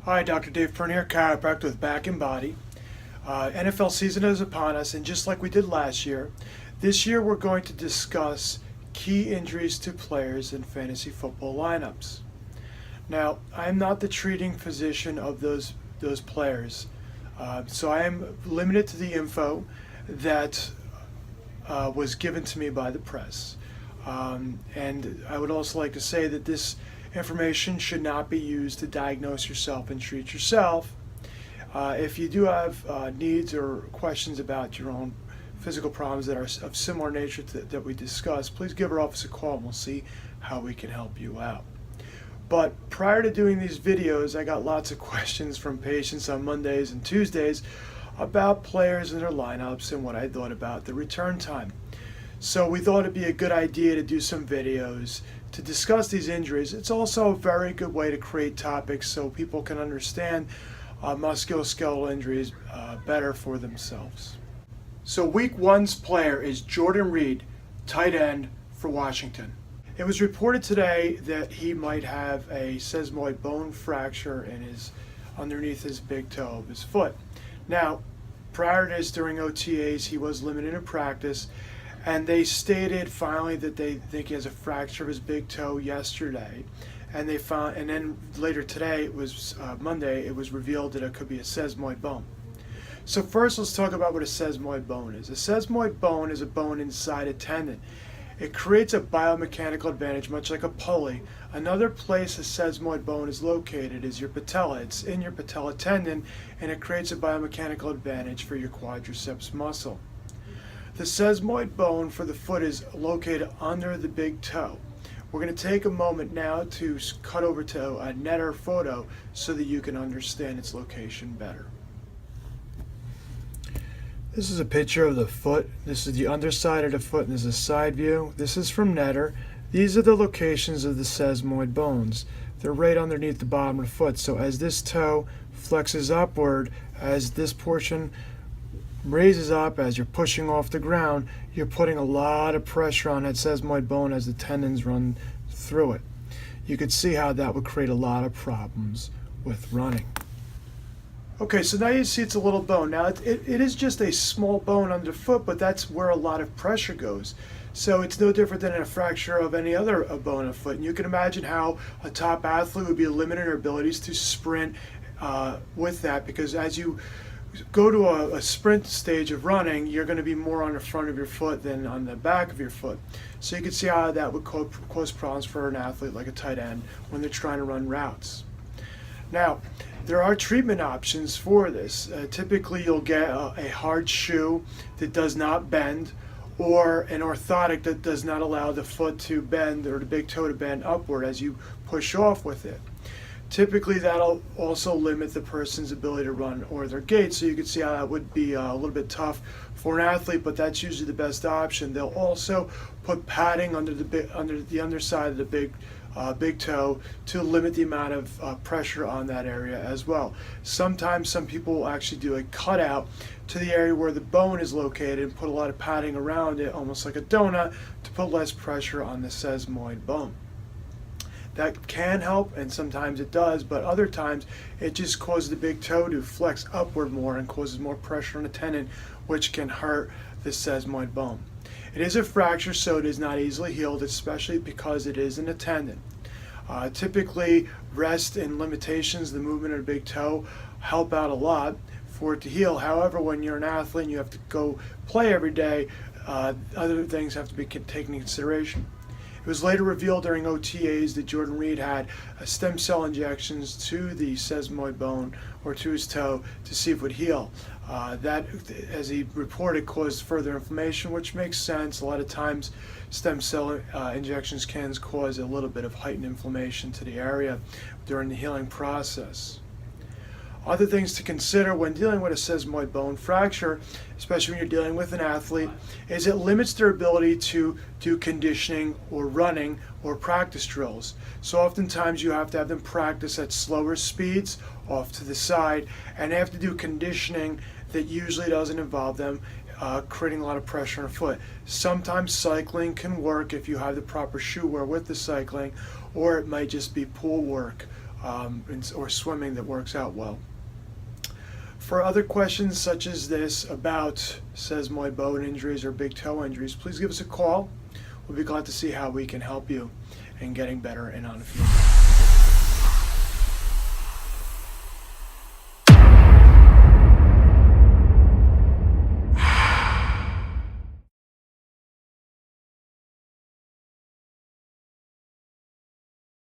Hi, Dr. Dave Pernier, chiropractor with Back and Body. NFL season is upon us, and just like we did last year, this year we're going to discuss key injuries to players in fantasy football lineups. Now, I'm not the treating physician of those players, so I am limited to the info that was given to me by the press. And I would also like to say that this information should not be used to diagnose yourself and treat yourself. If you do have needs or questions about your own physical problems that are of similar nature that we discussed, please give our office a call and we'll see how we can help you out. But prior to doing these videos, I got lots of questions from patients on Mondays and Tuesdays about players and their lineups and what I thought about the return time. So we thought it'd be a good idea to do some videos to discuss these injuries. It's also a very good way to create topics so people can understand musculoskeletal injuries better for themselves. So week one's player is Jordan Reed, tight end for Washington. It was reported today that he might have a sesamoid bone fracture underneath his big toe of his foot. Now, prior to this, during OTAs, he was limited in practice, and they stated finally that they think he has a fracture of his big toe yesterday. And then later today, it was Monday, it was revealed that it could be a sesamoid bone. So first, let's talk about what a sesamoid bone is. A sesamoid bone is a bone inside a tendon. It creates a biomechanical advantage, much like a pulley. Another place a sesamoid bone is located is your patella. It's in your patella tendon, and it creates a biomechanical advantage for your quadriceps muscle. The sesamoid bone for the foot is located under the big toe. We're going to take a moment now to cut over to a netter photo so that you can understand its location better. This is a picture of the foot. This is the underside of the foot, and this is a side view. This is from Netter. These are the locations of the sesamoid bones. They're right underneath the bottom of the foot. So as this toe flexes upward, as this portion raises up, as you're pushing off the ground, you're putting a lot of pressure on that sesamoid bone as the tendons run through it. You could see how that would create a lot of problems with running. Okay, so now you see it's a little bone. Now it is just a small bone underfoot, but that's where a lot of pressure goes. So it's no different than a fracture of any other bone of foot. And you can imagine how a top athlete would be limited in their abilities to sprint with that, because as you go to a sprint stage of running, you're going to be more on the front of your foot than on the back of your foot. So you can see how that would cause problems for an athlete like a tight end when they're trying to run routes. Now, there are treatment options for this. Typically, you'll get a hard shoe that does not bend, or an orthotic that does not allow the foot to bend or the big toe to bend upward as you push off with it. Typically, that'll also limit the person's ability to run or their gait, so you can see how that would be a little bit tough for an athlete, but that's usually the best option. They'll also put padding under the underside of the big toe to limit the amount of pressure on that area as well. Sometimes some people will actually do a cutout to the area where the bone is located and put a lot of padding around it, almost like a donut, to put less pressure on the sesamoid bone. That can help, and sometimes it does, but other times it just causes the big toe to flex upward more and causes more pressure on the tendon, which can hurt the sesamoid bone. It is a fracture, so it is not easily healed, especially because it is in a tendon. Typically, rest and limitations, the movement of the big toe, help out a lot for it to heal. However, when you're an athlete and you have to go play every day, other things have to be taken into consideration. It was later revealed during OTAs that Jordan Reed had stem cell injections to the sesamoid bone or to his toe to see if it would heal. That, as he reported, caused further inflammation, which makes sense. A lot of times stem cell injections can cause a little bit of heightened inflammation to the area during the healing process. Other things to consider when dealing with a sesamoid bone fracture, especially when you're dealing with an athlete, is it limits their ability to do conditioning or running or practice drills. So oftentimes you have to have them practice at slower speeds off to the side, and they have to do conditioning that usually doesn't involve them creating a lot of pressure on the foot. Sometimes cycling can work if you have the proper shoe wear with the cycling, or it might just be pool work or swimming that works out well. For other questions such as this about sesamoid bone injuries or big toe injuries, please give us a call. We'll be glad to see how we can help you in getting better and on the field.